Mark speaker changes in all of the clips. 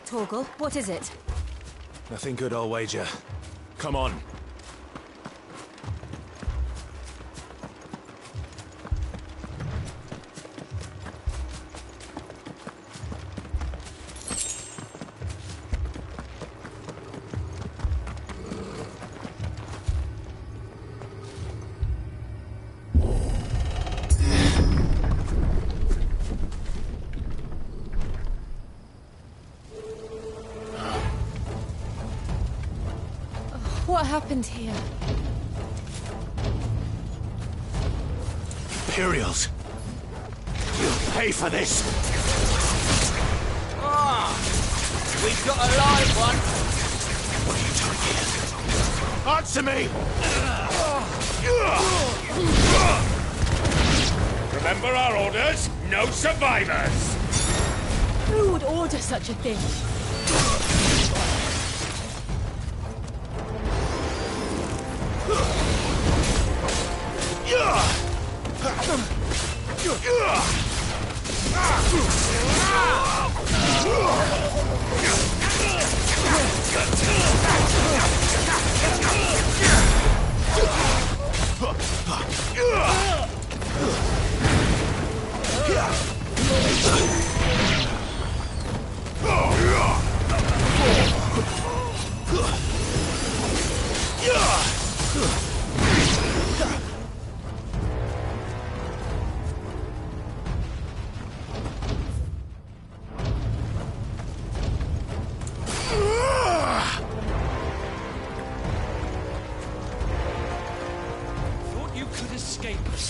Speaker 1: Torgal, what is it?
Speaker 2: Nothing good, I'll wager. Come on.
Speaker 1: What happened here?
Speaker 2: Imperials! You'll pay for this!
Speaker 3: Ah! We've got a live one!
Speaker 2: What are you doing here? Answer me!
Speaker 4: Remember our orders? No survivors!
Speaker 1: Who would order such a thing?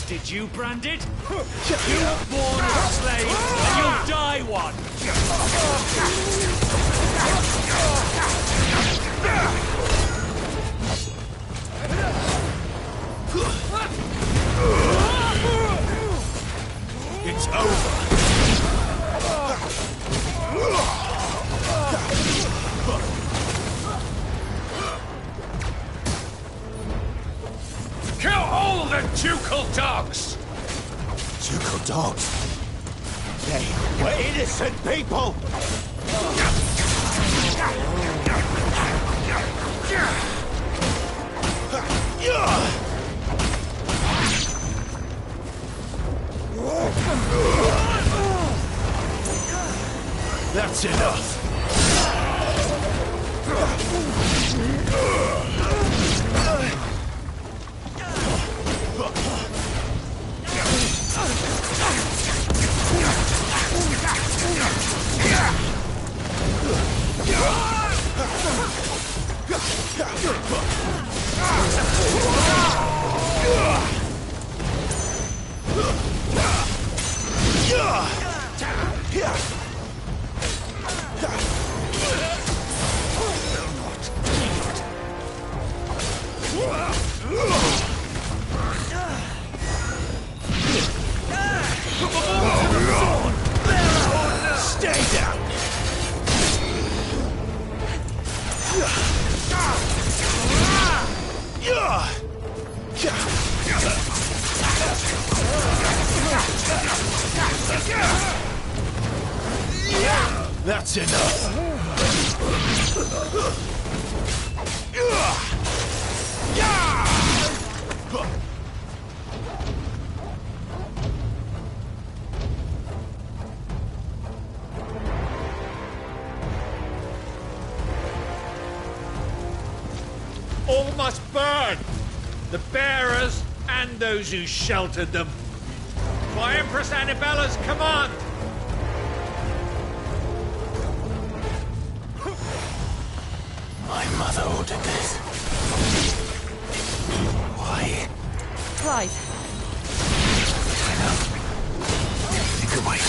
Speaker 4: Did you, Branded? You were born a slave, and you'll die one!
Speaker 2: It's over!
Speaker 4: Kill all the ducal dogs!
Speaker 2: Ducal dogs? They were innocent people! That's enough! Stay down! That's enough!
Speaker 4: All must burn! The bearers and those who sheltered them. By Empress Annabella's command!
Speaker 2: My mother ordered this. Why?
Speaker 1: Clive.
Speaker 2: I know. You can wait.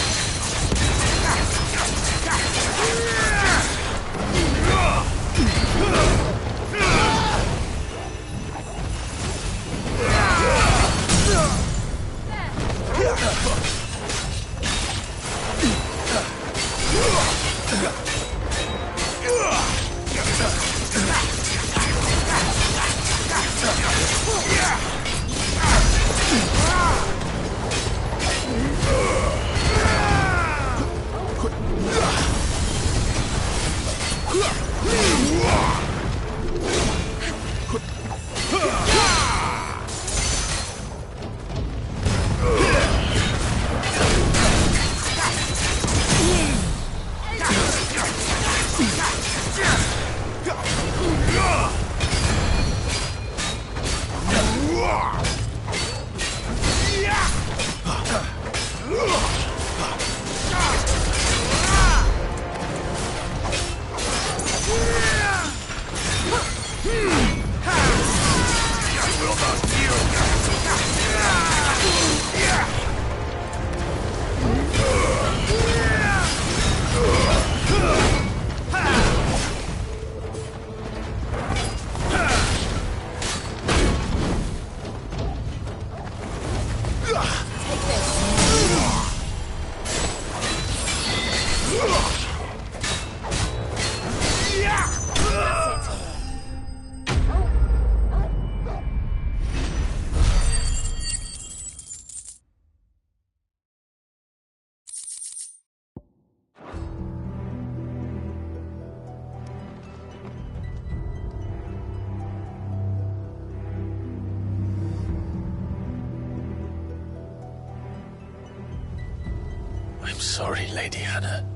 Speaker 2: I'm sorry, Lady Hannah.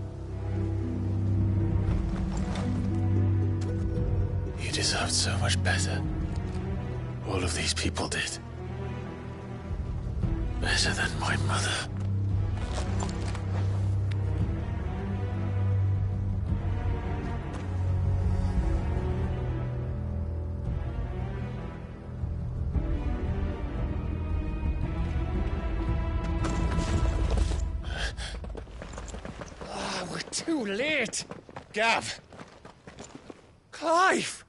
Speaker 2: You deserved so much better. All of these people did. Better than my mother.
Speaker 3: Too late!
Speaker 2: Gav!
Speaker 3: Clive!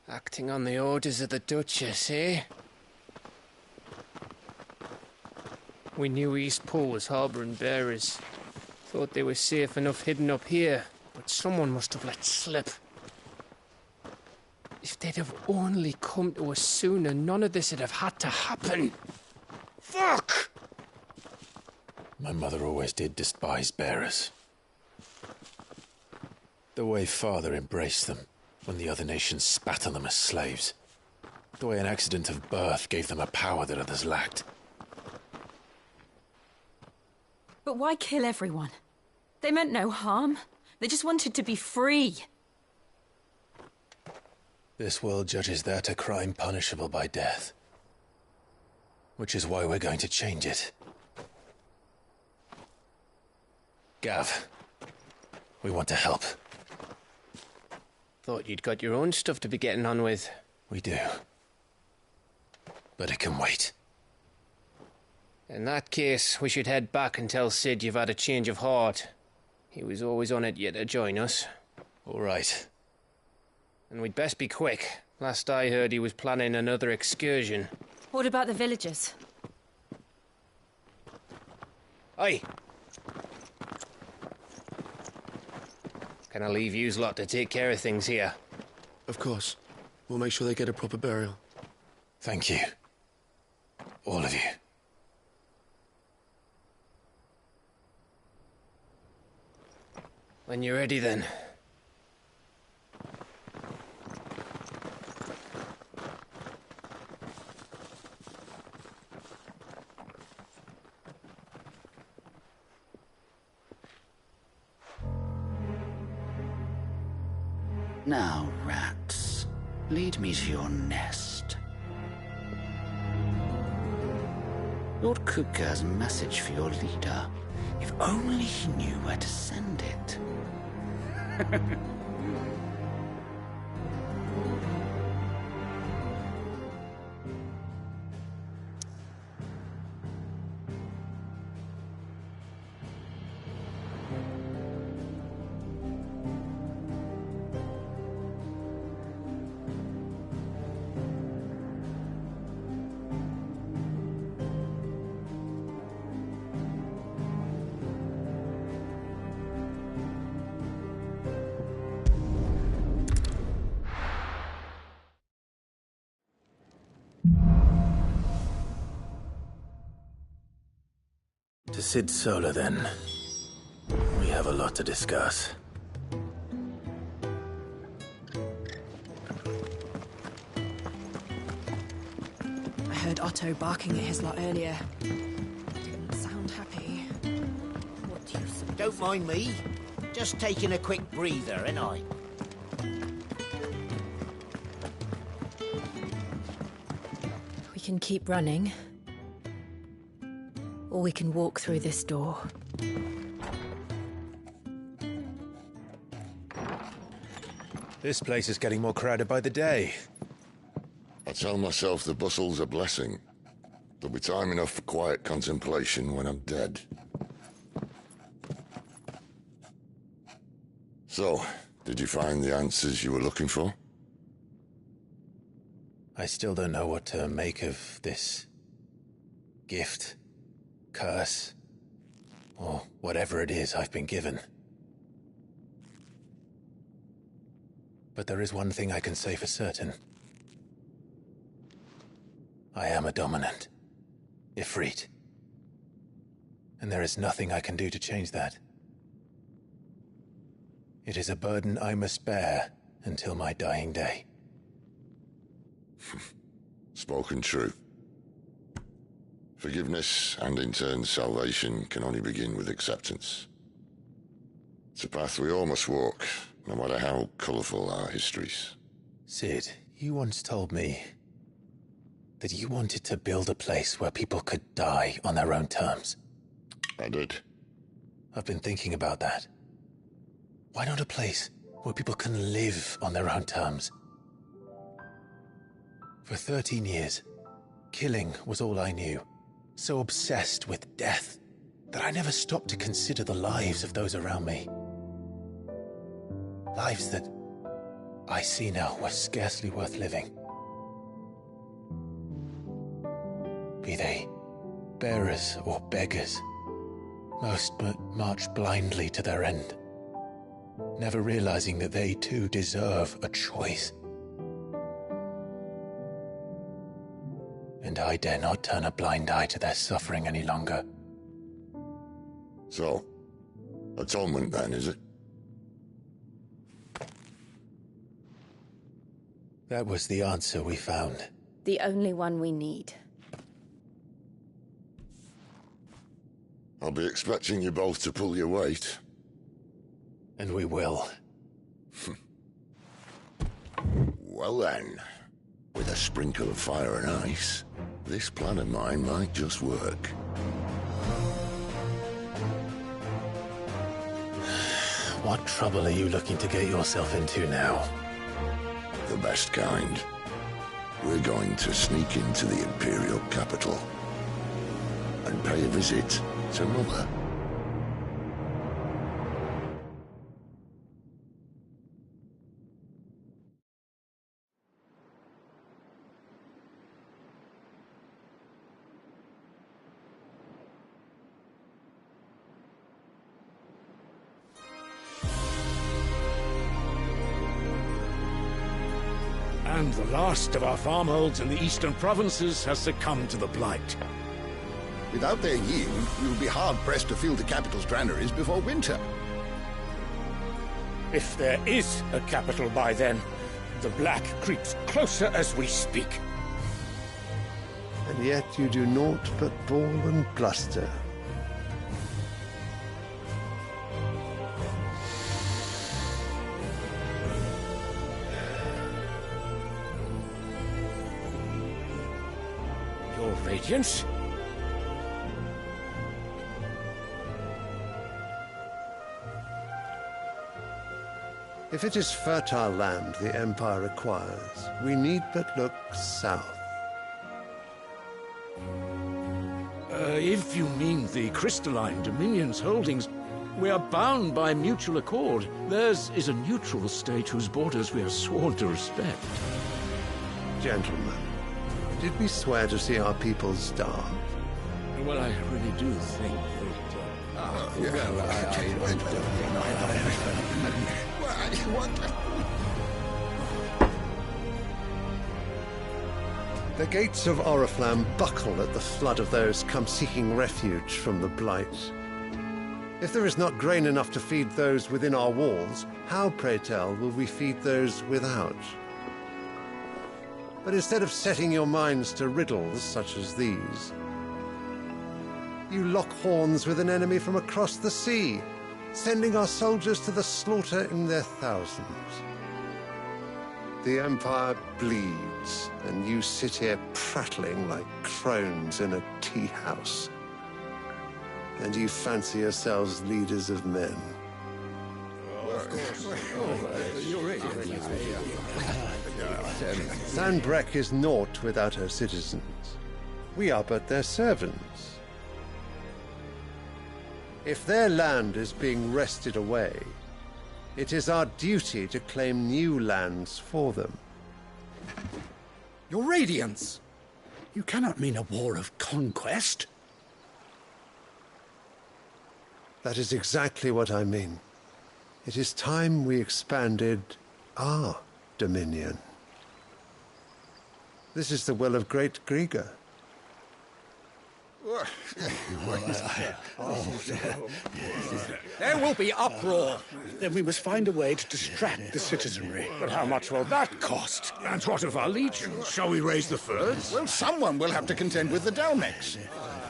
Speaker 3: Acting on the orders of the Duchess, eh? We knew Eastpool was harbouring bearers. Thought they were safe enough hidden up here, but someone must have let slip. If they'd have only come to us sooner, none of this would have had to happen. Fuck!
Speaker 2: My mother always did despise bearers. The way Father embraced them when the other nations spat on them as slaves. The way an accident of birth gave them a power that others lacked.
Speaker 1: But why kill everyone? They meant no harm. They just wanted to be free.
Speaker 2: This world judges that a crime punishable by death. Which is why we're going to change it. Gav, we want to help.
Speaker 3: Thought you'd got your own stuff to be getting on with.
Speaker 2: We do. But it can wait.
Speaker 3: In that case, we should head back and tell Sid you've had a change of heart. He was always on it yet to join us.
Speaker 2: All right.
Speaker 3: And we'd best be quick. Last I heard, he was planning another excursion.
Speaker 1: What about the villagers?
Speaker 3: Aye. Can I leave yous lot to take care of things here?
Speaker 5: Of course. We'll make sure they get a proper burial.
Speaker 2: Thank you. All of you.
Speaker 3: When you're ready, then.
Speaker 6: Now, rats, lead me to your nest. Lord Kupka has a message for your leader. If only he knew where to send it.
Speaker 2: To Sid Solar, then. We have a lot to discuss.
Speaker 1: I heard Otto barking at his lot earlier. Didn't sound happy. What do you suppose?
Speaker 6: Don't mind me. Just taking a quick breather, ain't I?
Speaker 1: We can keep running. Or we can walk through this door.
Speaker 2: This place is getting more crowded by the day.
Speaker 7: I tell myself the bustle's a blessing. There'll be time enough for quiet contemplation when I'm dead. So, did you find the answers you were looking for?
Speaker 2: I still don't know what to make of this gift, curse, or whatever it is I've been given. But there is one thing I can say for certain. I am a dominant, Ifrit. And there is nothing I can do to change that. It is a burden I must bear until my dying day.
Speaker 7: Spoken true. Forgiveness, and in turn salvation, can only begin with acceptance. It's a path we all must walk, no matter how colourful our histories.
Speaker 2: Sid, you once told me that you wanted to build a place where people could die on their own terms.
Speaker 7: I did.
Speaker 2: I've been thinking about that. Why not a place where people can live on their own terms? For 13 years, killing was all I knew. So obsessed with death that I never stopped to consider the lives of those around me. Lives that I see now were scarcely worth living. Be they bearers or beggars, most march blindly to their end, never realizing that they too deserve a choice. And I dare not turn a blind eye to their suffering any longer.
Speaker 7: So, atonement then, is it?
Speaker 2: That was the answer we found.
Speaker 1: The only one we need.
Speaker 7: I'll be expecting you both to pull your weight.
Speaker 2: And we will.
Speaker 7: Well then, with a sprinkle of fire and ice, this plan of mine might just work.
Speaker 2: What trouble are you looking to get yourself into now?
Speaker 7: The best kind. We're going to sneak into the Imperial capital and pay a visit to Mother.
Speaker 4: And the last of our farmholds in the eastern provinces has succumbed to the blight.
Speaker 8: Without their yield, we will be hard-pressed to fill the capital's granaries before winter.
Speaker 4: If there is a capital by then, the black creeps closer as we speak.
Speaker 9: And yet you do naught but bawl and bluster.
Speaker 4: Your Radiance?
Speaker 9: If it is fertile land the Empire requires, we need but look south.
Speaker 4: If you mean the crystalline Dominion's holdings, we are bound by mutual accord. Theirs is a neutral state whose borders we are sworn to respect.
Speaker 9: Gentlemen, did we swear to see our people starve?
Speaker 4: Well, I really do think that...
Speaker 9: The gates of Oriflamme buckle at the flood of those come seeking refuge from the Blight. If there is not grain enough to feed those within our walls, how, pray tell, will we feed those without? But instead of setting your minds to riddles such as these, you lock horns with an enemy from across the sea, sending our soldiers to the slaughter in their thousands. The Empire bleeds, and you sit here prattling like crones in a tea house. And you fancy yourselves leaders of men. Sandbreck is naught without her citizens. We are but their servants. If their land is being wrested away, it is our duty to claim new lands for them.
Speaker 10: Your Radiance! You cannot mean a war of conquest.
Speaker 9: That is exactly what I mean. It is time we expanded our dominion. This is the will of great Grieger.
Speaker 10: There will be uproar. Then we must find a way to distract the citizenry.
Speaker 4: But how much will that cost? And what of our legions? Shall we raise the furs?
Speaker 8: Well, someone will have to contend with the Dalmex.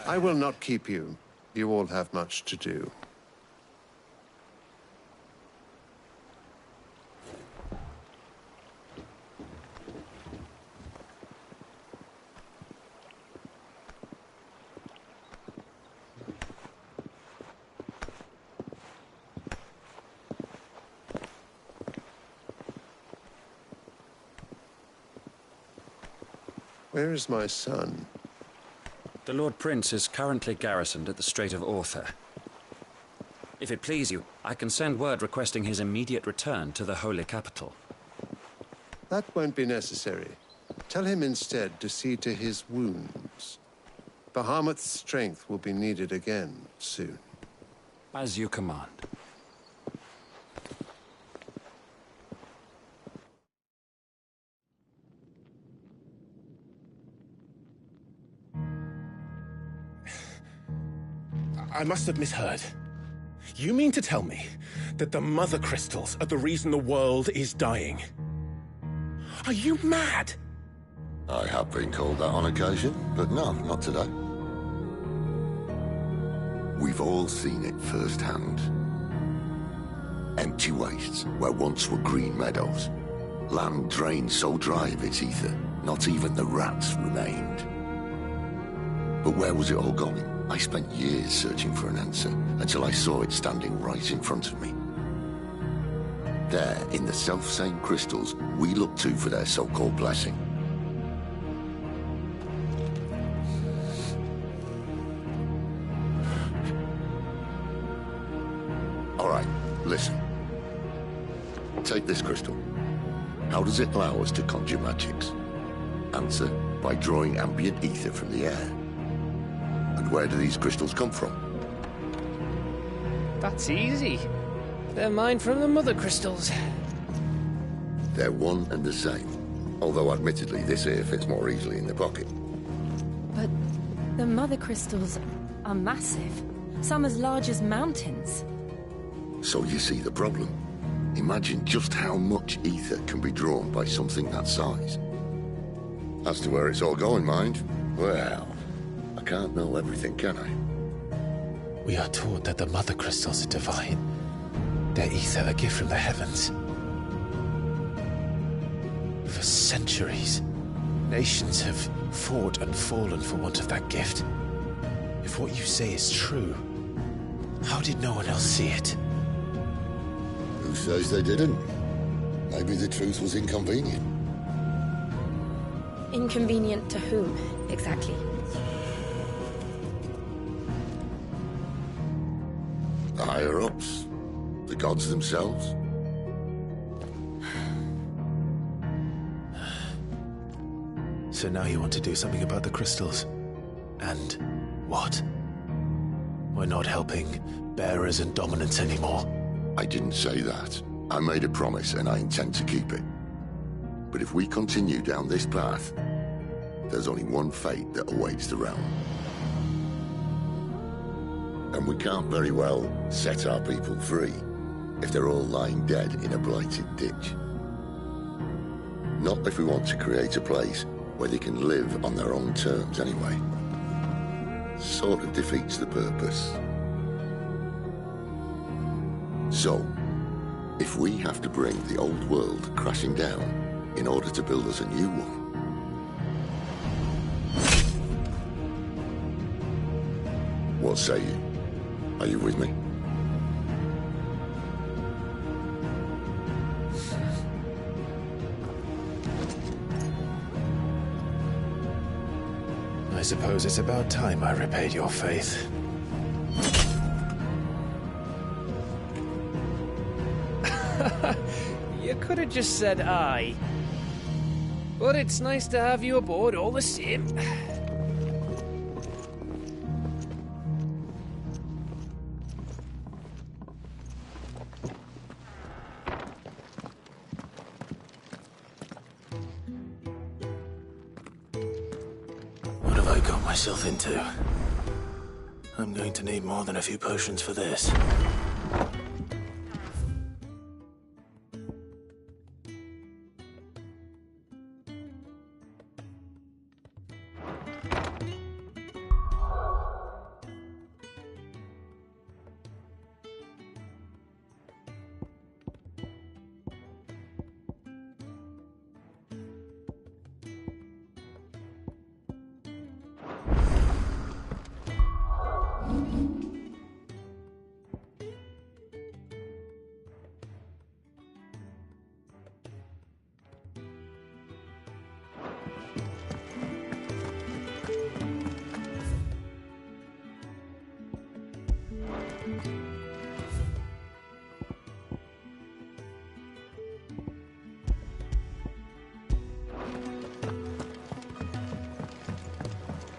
Speaker 9: I will not keep you. You all have much to do. Where is my son?
Speaker 11: The Lord Prince is currently garrisoned at the Strait of Arthur. If it please you, I can send word requesting his immediate return to the Holy Capital.
Speaker 9: That won't be necessary. Tell him instead to see to his wounds. Bahamut's strength will be needed again soon.
Speaker 11: As you command.
Speaker 12: I must have misheard. You mean to tell me that the Mother Crystals are the reason the world is dying? Are you mad?
Speaker 7: I have been called that on occasion, but no, not today. We've all seen it firsthand. Empty wastes where once were green meadows. Land drained so dry of its ether, not even the rats remained. But where was it all going? I spent years searching for an answer, until I saw it standing right in front of me. There, in the self-same crystals we look to for their so-called blessing. All right, listen. Take this crystal. How does it allow us to conjure magics? Answer, by drawing ambient ether from the air. And where do these crystals come from?
Speaker 3: That's easy. They're mine from the Mother Crystals.
Speaker 7: They're one and the same. Although admittedly this here fits more easily in the pocket.
Speaker 13: But the Mother Crystals are massive. Some as large as mountains.
Speaker 7: So you see the problem. Imagine just how much ether can be drawn by something that size. As to where it's all going, mind, well, I can't know everything, can I?
Speaker 2: We are taught that the Mother Crystals are divine. Their ether a gift from the heavens. For centuries, nations have fought and fallen for want of that gift. If what you say is true, how did no one else see it?
Speaker 7: Who says they didn't? Maybe the truth was inconvenient.
Speaker 13: Inconvenient to whom, exactly?
Speaker 7: The higher-ups. The gods themselves.
Speaker 2: So now you want to do something about the crystals? And what? We're not helping bearers and dominants anymore.
Speaker 7: I didn't say that. I made a promise and I intend to keep it. But if we continue down this path, there's only one fate that awaits the realm. And we can't very well set our people free if they're all lying dead in a blighted ditch. Not if we want to create a place where they can live on their own terms anyway. Sort of defeats the purpose. So, if we have to bring the old world crashing down in order to build us a new one, what say you? Are you with me?
Speaker 2: I suppose it's about time I repaid your faith.
Speaker 3: You could have just said aye. But it's nice to have you aboard all the same.
Speaker 12: What have I got myself into? I'm going to need more than a few potions for this.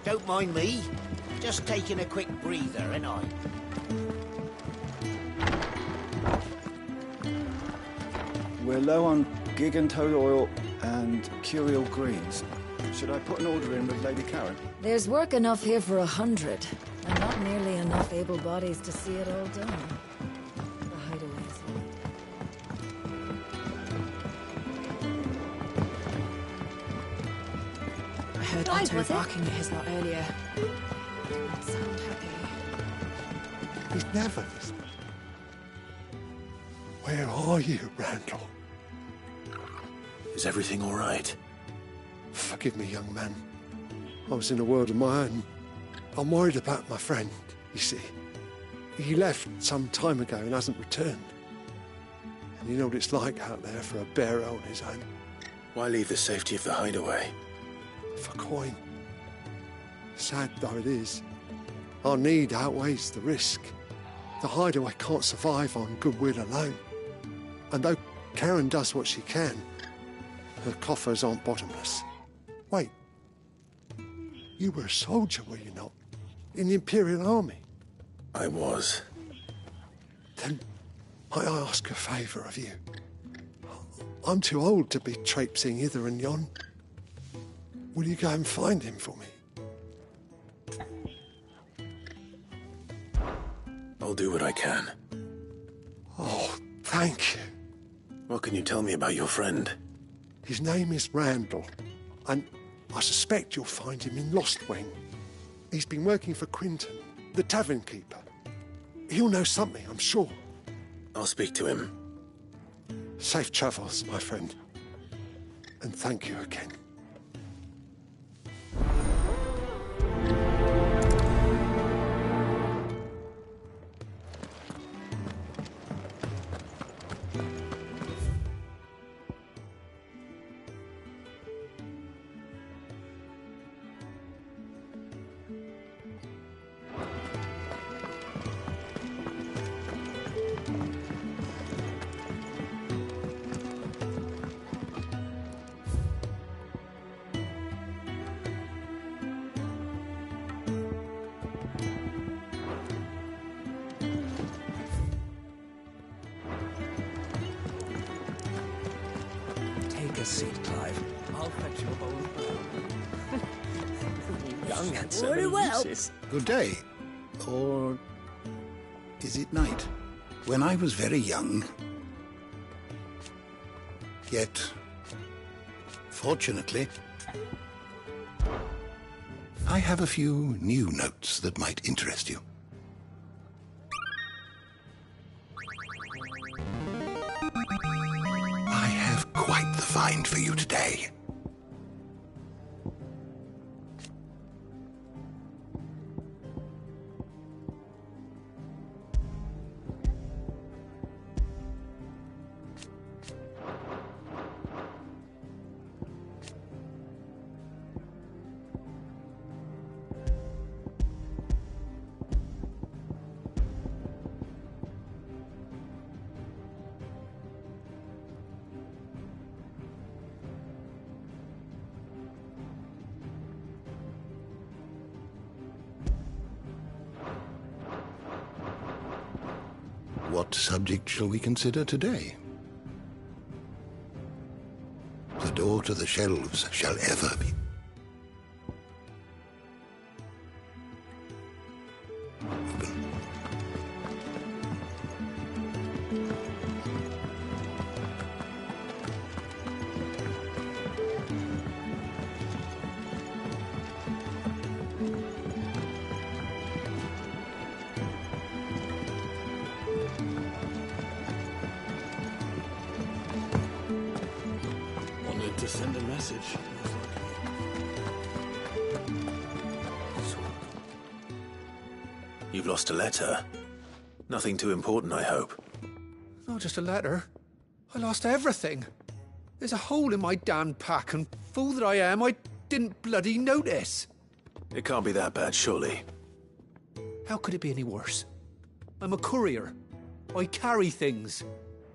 Speaker 14: Don't mind me. Just taking a quick breather, ain't I?
Speaker 15: We're low on gig and toad oil and curial greens. Should I put an order in with Lady Karen?
Speaker 16: There's work enough here for 100, and not nearly enough able bodies to see it all done. The hideaway is
Speaker 1: I heard Otto barking at his lot earlier. Didn't sound happy.
Speaker 9: He's never this bad. Where are you, Randall?
Speaker 12: Is everything all right?
Speaker 9: Forgive me, young man. I was in a world of my own. I'm worried about my friend, you see. He left some time ago and hasn't returned. And you know what it's like out there for a bearer on his own.
Speaker 12: Why leave the safety of the hideaway?
Speaker 9: For coin. Sad though it is, our need outweighs the risk. The hideaway can't survive on goodwill alone. And though Karen does what she can, her coffers aren't bottomless. Wait, you were a soldier, were you not? In the Imperial Army?
Speaker 12: I was.
Speaker 9: Then might I ask a favour of you? I'm too old to be traipsing hither and yon. Will you go and find him for me?
Speaker 12: I'll do what I can.
Speaker 9: Oh, thank you.
Speaker 12: What can you tell me about your friend?
Speaker 9: His name is Randall, and I suspect you'll find him in Lost Wing. He's been working for Quinton, the tavern keeper. He'll know something, I'm sure.
Speaker 12: I'll speak to him.
Speaker 9: Safe travels, my friend. And thank you again.
Speaker 10: Take a seat, Clive. I'll fetch you a bowl of brown.
Speaker 3: young and so
Speaker 16: Very
Speaker 3: many
Speaker 16: well.
Speaker 3: uses.
Speaker 8: Good day. Or is it night? When I was very young, yet, fortunately, I have a few new notes that might interest you. I have quite the find for you today. What subject shall we consider today? The door to the shelves shall ever be.
Speaker 5: Wanted to send a message.
Speaker 2: You've lost a letter. Nothing too important, I hope.
Speaker 3: Not just a letter. I lost everything. There's a hole in my damn pack, and fool that I am, I didn't bloody notice.
Speaker 2: It can't be that bad, surely.
Speaker 3: How could it be any worse? I'm a courier. I carry things.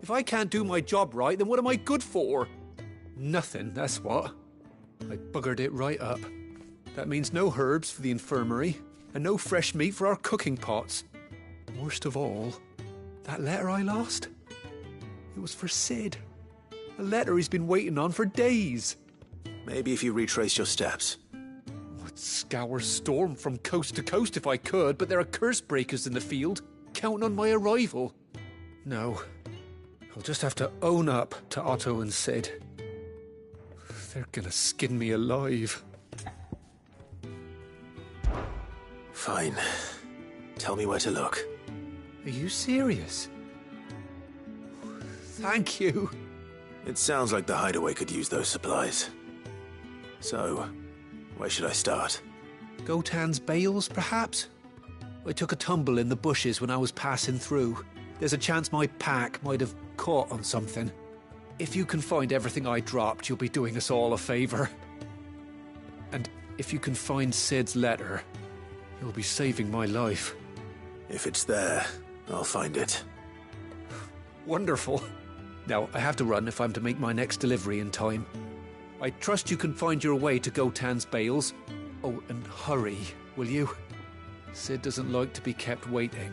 Speaker 3: If I can't do my job right, then what am I good for? Nothing, that's what. I buggered it right up. That means no herbs for the infirmary, and no fresh meat for our cooking pots. Worst of all, that letter I lost? It was for Sid. A letter he's been waiting on for days.
Speaker 2: Maybe if you retrace your steps.
Speaker 3: I'd scour Storm from coast to coast if I could, but there are curse breakers in the field, counting on my arrival. No, I'll just have to own up to Otto and Sid. They're gonna skin me alive.
Speaker 2: Fine. Tell me where to look.
Speaker 3: Are you serious? Thank you.
Speaker 2: It sounds like the hideaway could use those supplies. So, where should I start?
Speaker 3: Gotan's bales, perhaps? I took a tumble in the bushes when I was passing through. There's a chance my pack might have caught on something. If you can find everything I dropped, you'll be doing us all a favor. And if you can find Sid's letter, you'll be saving my life.
Speaker 2: If it's there, I'll find it.
Speaker 3: Wonderful. Now, I have to run if I'm to make my next delivery in time. I trust you can find your way to Gotan's bales. Oh, and hurry, will you? Sid doesn't like to be kept waiting.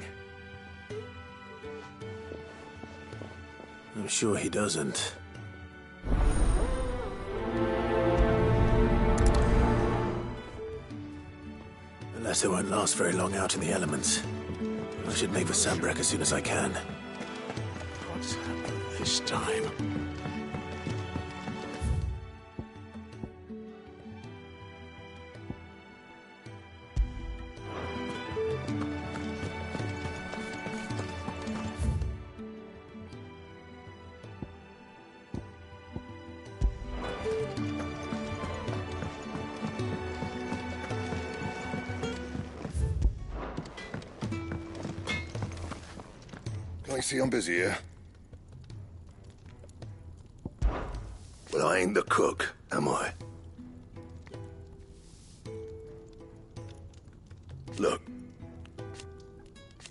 Speaker 2: I'm sure he doesn't. The letter won't last very long out in the elements. I should make for Sambrek as soon as I can.
Speaker 5: What's happened this time?
Speaker 7: I see I'm busy here. Well, I ain't the cook, am I? Look.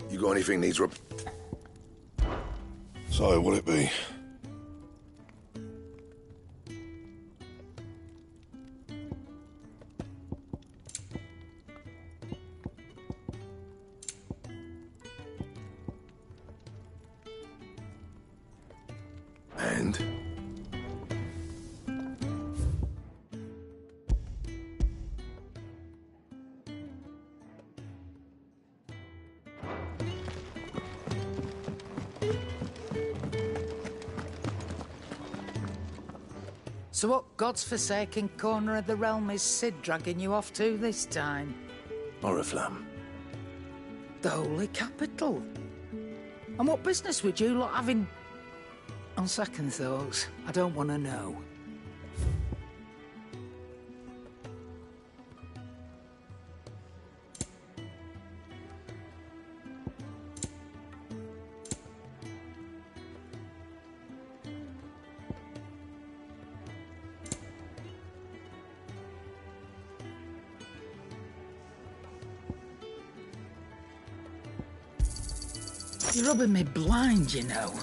Speaker 7: You got anything needs So, what'll it be? And?
Speaker 17: So what god's-forsaken corner of the realm is Sid dragging you off to this time?
Speaker 12: Oriflamme.
Speaker 17: The Holy Capital. And what business would you lot have in... On second thoughts, I don't want to know. You're rubbing me blind, you know.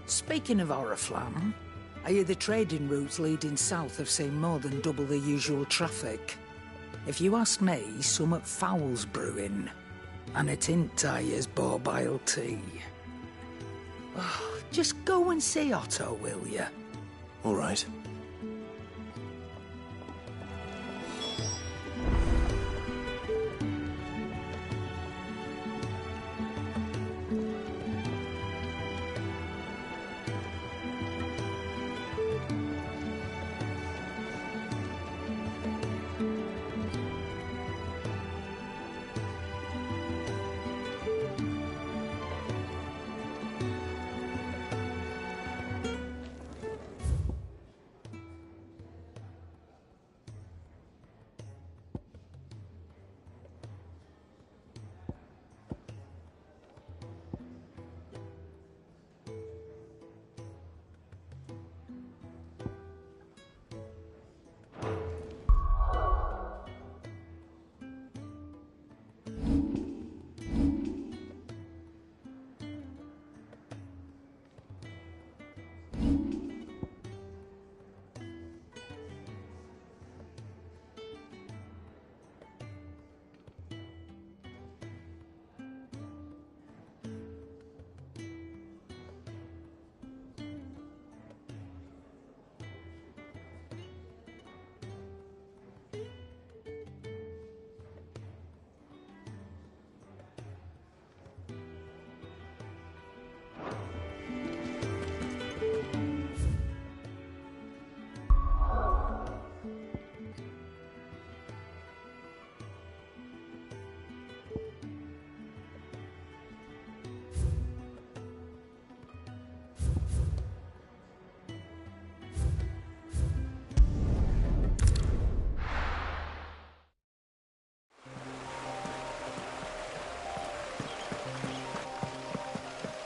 Speaker 17: Speaking of Oriflamme, I hear the trading routes leading south have seen more than double the usual traffic. If you ask me, summat foul's brewing. And it ain't Tyre's borbile tea. Oh, just go and see Otto, will you?
Speaker 12: All right.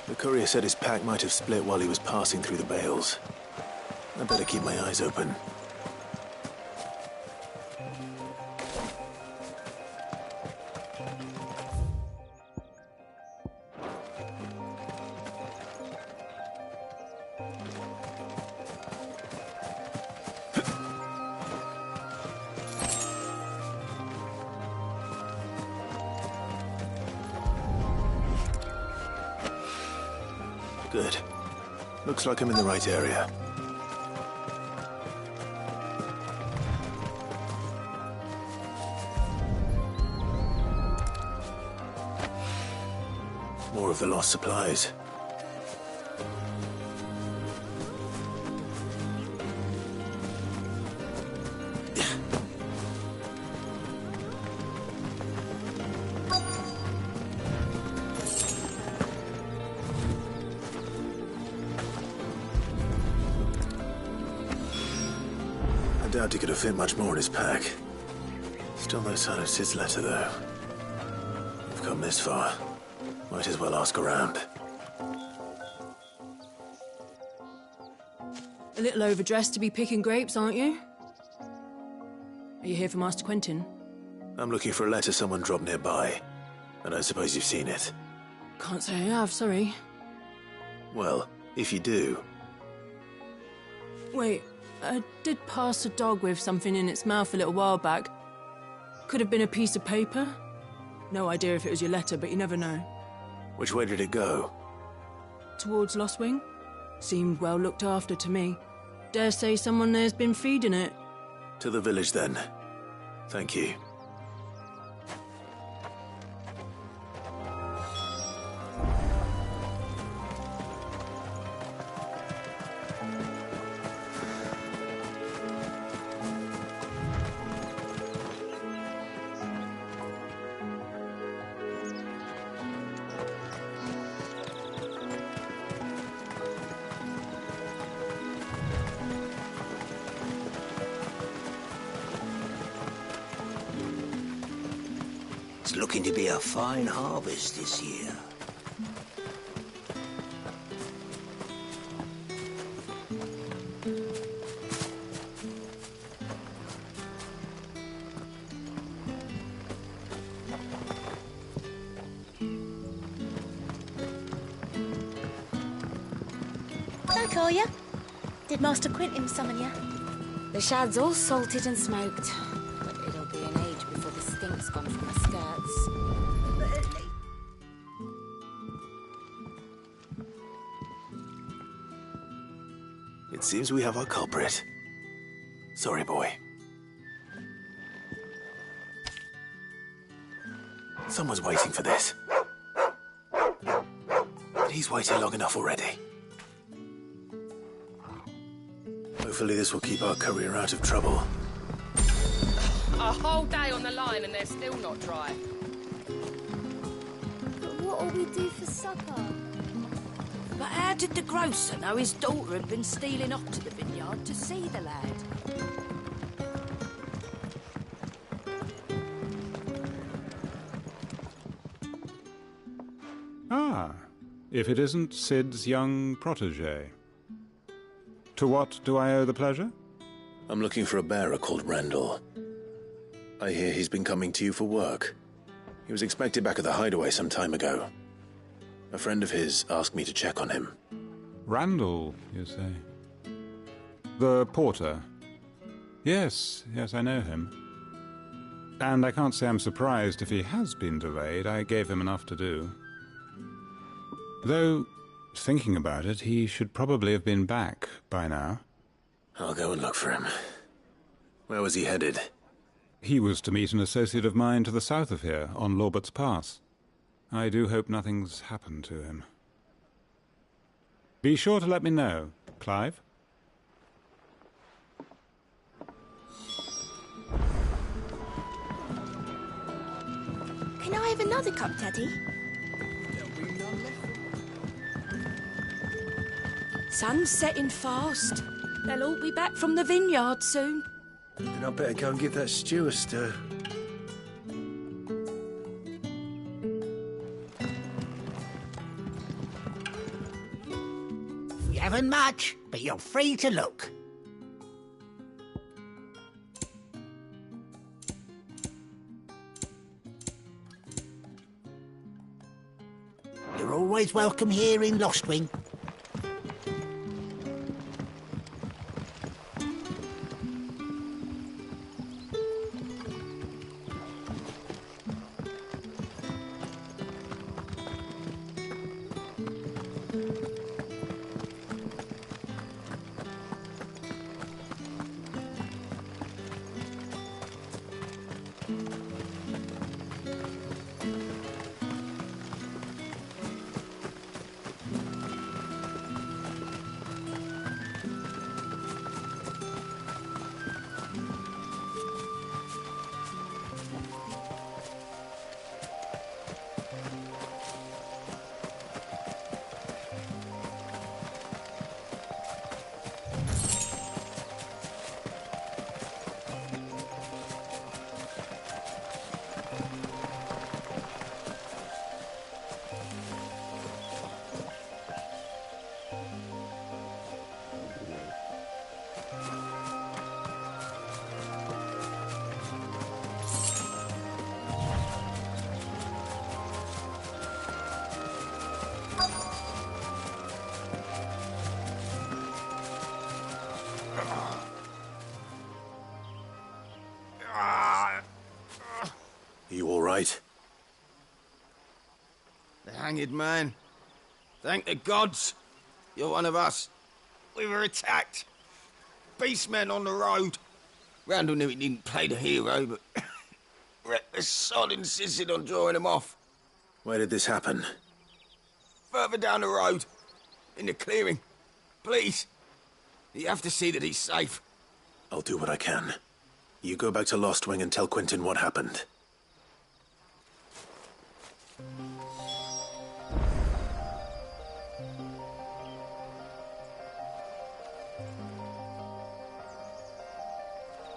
Speaker 12: The courier said his pack might have split while he was passing through the bales. I better keep my eyes open. Good. Looks like I'm in the right area. More of the lost supplies. I doubt he could have fit much more in his pack. Still no sign of Sid's letter, though. We've come this far. Might as well ask around.
Speaker 1: A little overdressed to be picking grapes, aren't you? Are you here for Master Quentin?
Speaker 12: I'm looking for a letter someone dropped nearby. I don't suppose you've seen it.
Speaker 1: Can't say I have, sorry.
Speaker 12: Well, if you do...
Speaker 1: Wait, I did pass a dog with something in its mouth a little while back. Could have been a piece of paper. No idea if it was your letter, but you never know.
Speaker 12: Which way did it go?
Speaker 1: Towards Lostwing. Seemed well looked after to me. Dare say someone there's been feeding it.
Speaker 12: To the village, then. Thank you.
Speaker 14: It's looking to be a fine harvest this year.
Speaker 18: Back, are ya? Did Master Quentin summon ya?
Speaker 16: The shad's all salted and smoked, but it'll be an age before the stink's gone from the skirts.
Speaker 2: It seems we have our culprit. Sorry, boy. Someone's waiting for this. But he's waited long enough already. Hopefully this will keep our courier out of trouble.
Speaker 19: A whole day on the line and they're still not dry.
Speaker 18: But what'll we do for supper?
Speaker 20: But how did the grocer know his daughter had been stealing off to the vineyard to see the lad?
Speaker 21: Ah, if it isn't Sid's young protégé. To what do I owe the pleasure?
Speaker 2: I'm looking for a bearer called Randall. I hear he's been coming to you for work. He was expected back at the hideaway some time ago. A friend of his asked me to check on him.
Speaker 21: Randall, you say? The porter? Yes, I know him. And I can't say I'm surprised if he has been delayed. I gave him enough to do. Though, thinking about it, he should probably have been back by now.
Speaker 2: I'll go and look for him. Where was he headed?
Speaker 21: He was to meet an associate of mine to the south of here, on Lorbert's Pass. I do hope nothing's happened to him. Be sure to let me know, Clive.
Speaker 18: Can I have another cup, Daddy?
Speaker 20: Sun's setting fast. They'll all be back from the vineyard soon.
Speaker 9: Then I better go and give that stew a stir.
Speaker 14: We haven't much, but you're free to look. You're always welcome here in Lostwing.
Speaker 2: You all right?
Speaker 22: The hanged man. Thank the gods. You're one of us. We were attacked. Beastmen on the road. Randall knew he didn't play the hero, but the sod insisted on drawing him off.
Speaker 2: Where did this happen?
Speaker 22: Further down the road. In the clearing. Please. You have to see that he's safe.
Speaker 2: I'll do what I can. You go back to Lostwing and tell Quentin what happened.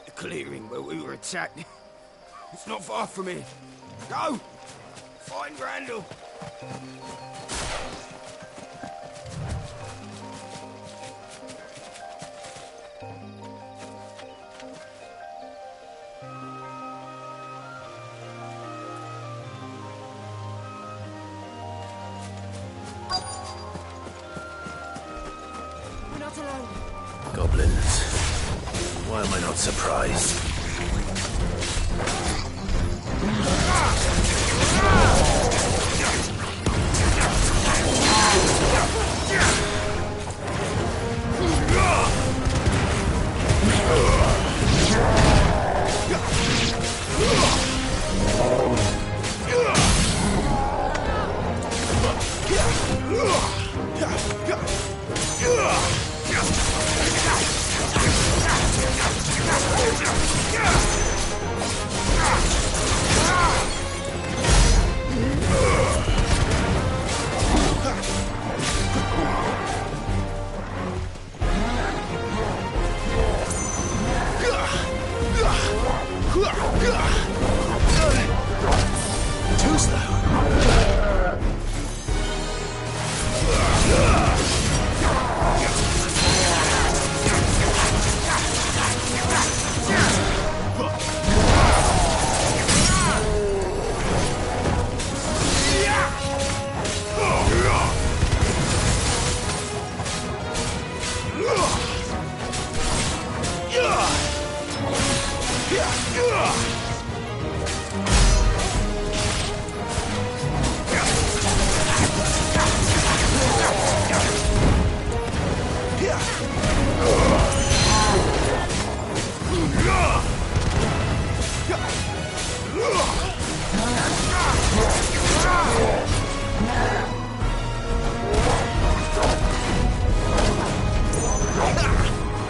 Speaker 22: The clearing where we were attacked. It's not far from here. Go! Find Randall!
Speaker 13: We're not alone.
Speaker 2: Goblins. Why am I not surprised? Too slow.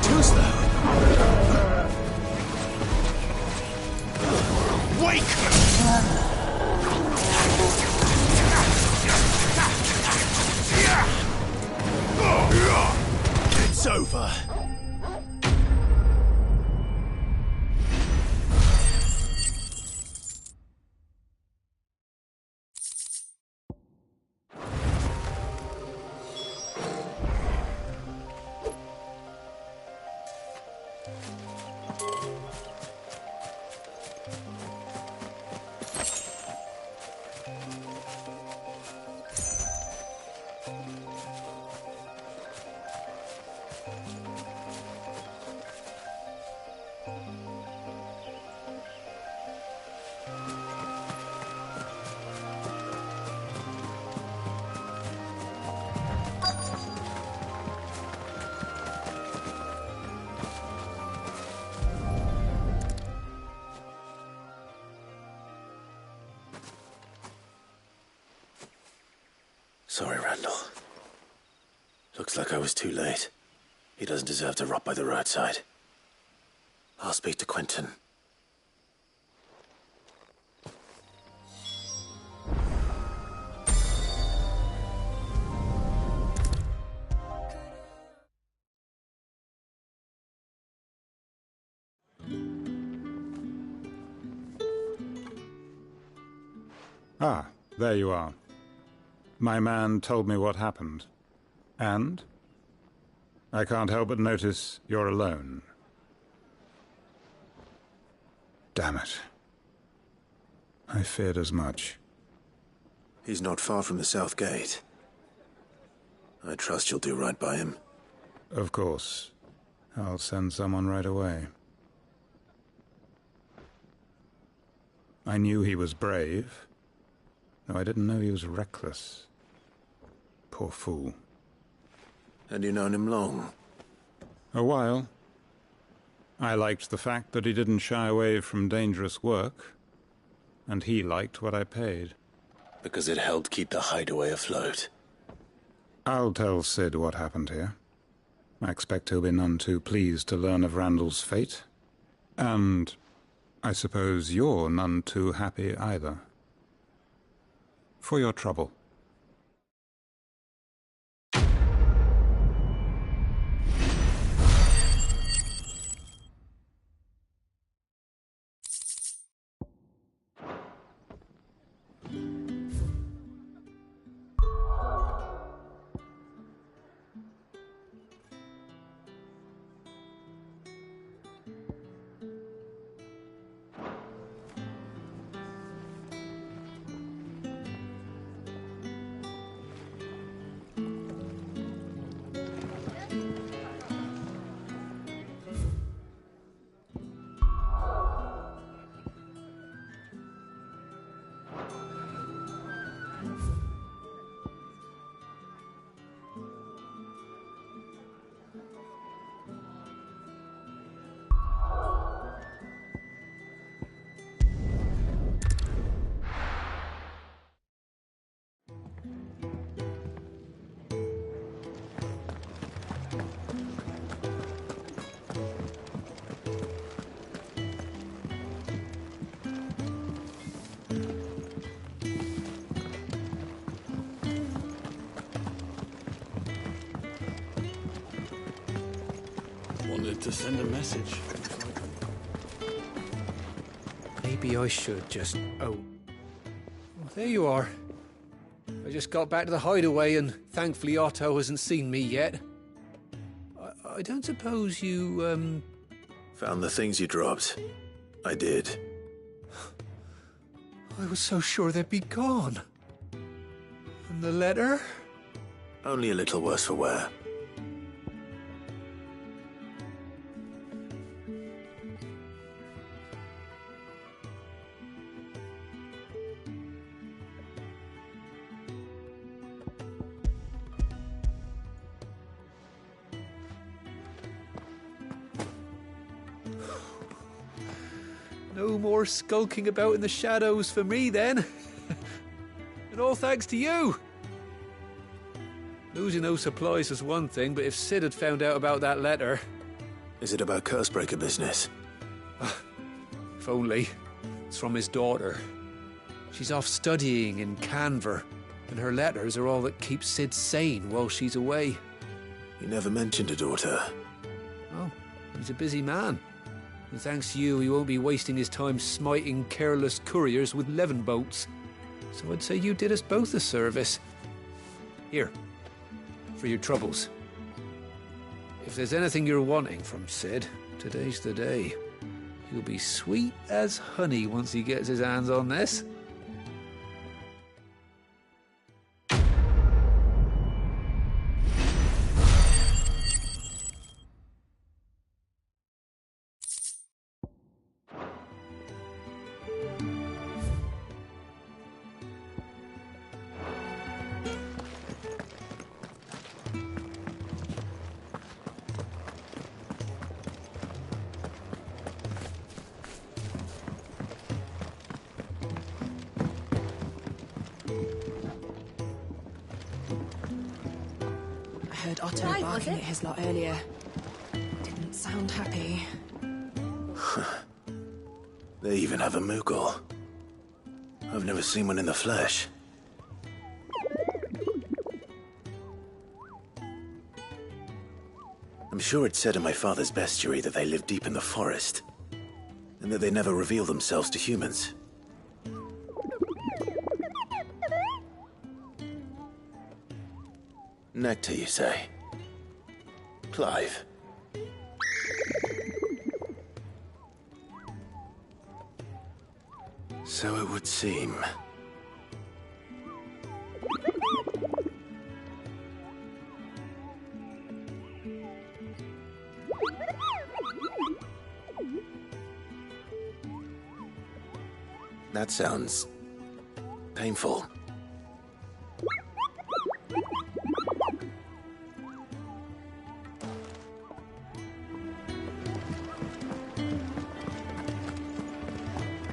Speaker 2: Too slow. Wake! It's over. Sorry, Randall. Looks like I was too late. He doesn't deserve to rot by the roadside. I'll speak to Quentin.
Speaker 21: Ah, there you are. My man told me what happened. And? I can't help but notice you're alone. Damn it. I feared as much.
Speaker 2: He's not far from the South Gate. I trust you'll do right by him.
Speaker 21: Of course. I'll send someone right away. I knew he was brave, though I didn't know he was reckless. Poor fool.
Speaker 2: Had you known him long?
Speaker 21: A while. I liked the fact that he didn't shy away from dangerous work, and he liked what I paid.
Speaker 2: Because it helped keep the hideaway afloat.
Speaker 21: I'll tell Sid what happened here. I expect he'll be none too pleased to learn of Randall's fate. And I suppose you're none too happy either. For your trouble.
Speaker 10: wanted to send a message.
Speaker 3: Maybe I should just... Oh. Well, there you are. I just got back to the hideaway and thankfully Otto hasn't seen me yet. I don't suppose you,
Speaker 2: Found the things you dropped. I did.
Speaker 3: I was so sure they'd be gone. And the letter?
Speaker 2: Only a little worse for wear.
Speaker 3: No more skulking about in the shadows for me, then. And all thanks to you. Losing those supplies was one thing, but if Sid had found out about that letter...
Speaker 2: Is it about Cursebreaker business?
Speaker 3: If only. It's from his daughter. She's off studying in Canver, and her letters are all that keeps Sid sane while she's away.
Speaker 2: He never mentioned a daughter.
Speaker 3: Oh, he's a busy man. And thanks to you, he won't be wasting his time smiting careless couriers with levin boats. So I'd say you did us both a service. Here, for your troubles. If there's anything you're wanting from Sid, today's the day. He'll be sweet as honey once he gets his hands on this.
Speaker 13: I heard Otto barking at his lot earlier. Didn't sound happy.
Speaker 2: They even have a Moogle. I've never seen one in the flesh. I'm sure it said in my father's bestiary that they live deep in the forest, and that they never reveal themselves to humans. Nectar, you say? Clive. So it would seem. That sounds painful.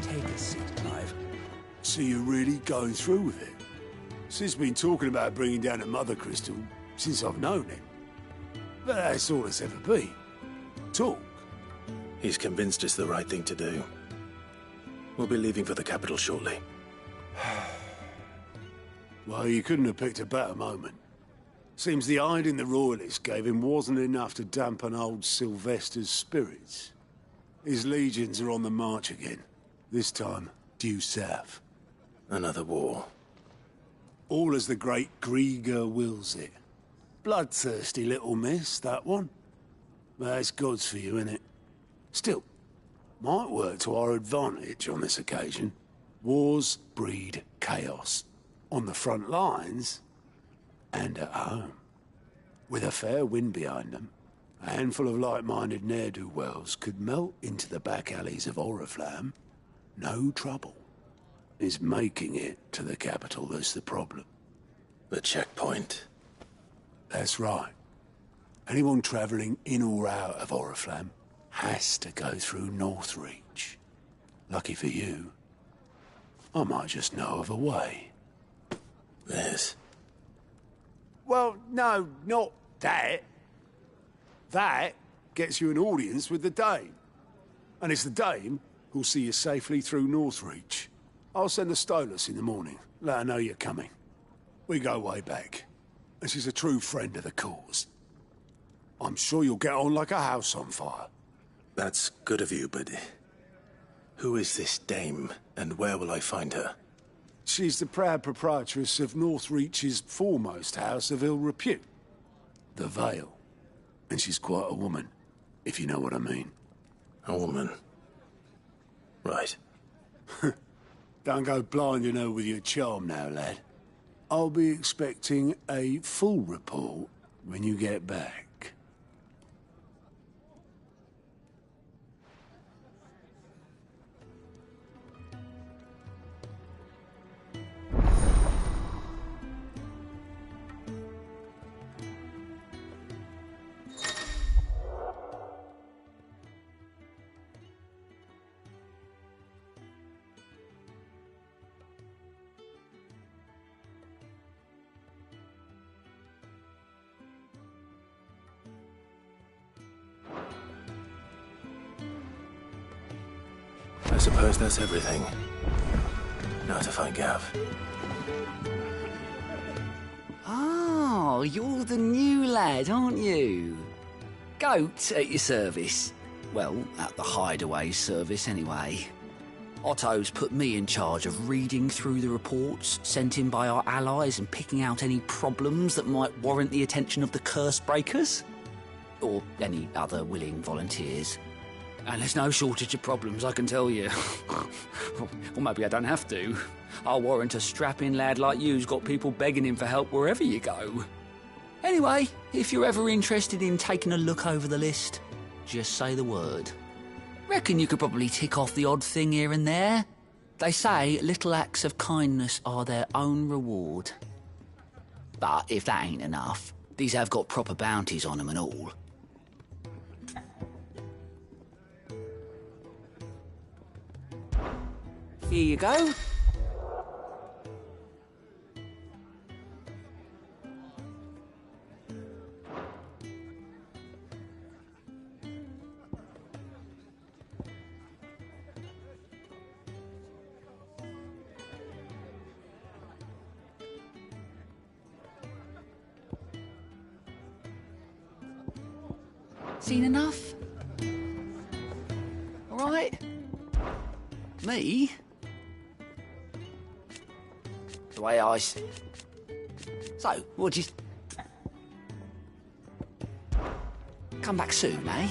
Speaker 3: Take a seat, Clive.
Speaker 4: So you're really going through with it? Sid's been talking about bringing down a mother crystal since I've known him. But that's all it's ever been. Talk.
Speaker 2: He's convinced it's the right thing to do. We'll be leaving for the capital shortly.
Speaker 4: Well, you couldn't have picked a better moment. Seems the hiding the Royalists gave him wasn't enough to dampen old Sylvester's spirits. His legions are on the march again. This time, due south.
Speaker 2: Another war.
Speaker 4: All as the great Grieger wills it. Bloodthirsty little miss, that one. That's God's for you, innit? Still, might work to our advantage on this occasion. Wars breed chaos. On the front lines, and at home. With a fair wind behind them, a handful of like-minded ne'er-do-wells could melt into the back alleys of Oriflamme. No trouble. Is making it to the capital that's the problem.
Speaker 2: The checkpoint.
Speaker 4: That's right. Anyone travelling in or out of Oriflamme has to go through Northreach. Lucky for you, I might just know of a way.
Speaker 2: This?
Speaker 4: Well, no, not that. That gets you an audience with the Dame. And it's the Dame who'll see you safely through Northreach. I'll send the Stolas in the morning. Let her know you're coming. We go way back. And she's a true friend of the cause. I'm sure you'll get on like a house on fire.
Speaker 5: That's good of you, but who is this dame, and where will I find her?
Speaker 4: She's the proud proprietress of Northreach's foremost house of ill repute, the Vale. And she's quite a woman, if you know what I mean.
Speaker 5: A woman. Right.
Speaker 4: Don't go blinding her with your charm now, lad. I'll be expecting a full report when you get back.
Speaker 5: I suppose that's everything. Now to find Gav.
Speaker 6: Oh, you're the new lad, aren't you? Goat at your service. Well, at the Hideaway service, anyway. Otto's put me in charge of reading through the reports sent in by our allies and picking out any problems that might warrant the attention of the curse breakers. Or any other willing volunteers. And there's no shortage of problems, I can tell you. Or maybe I don't have to. I'll warrant a strapping lad like you's got people begging him for help wherever you go. Anyway, if you're ever interested in taking a look over the list, just say the word. Reckon you could probably tick off the odd thing here and there. They say little acts of kindness are their own reward. But if that ain't enough, these have got proper bounties on them and all. Here you go. Seen enough? All right? Me? The way I... So, what'd you... Come back soon, eh?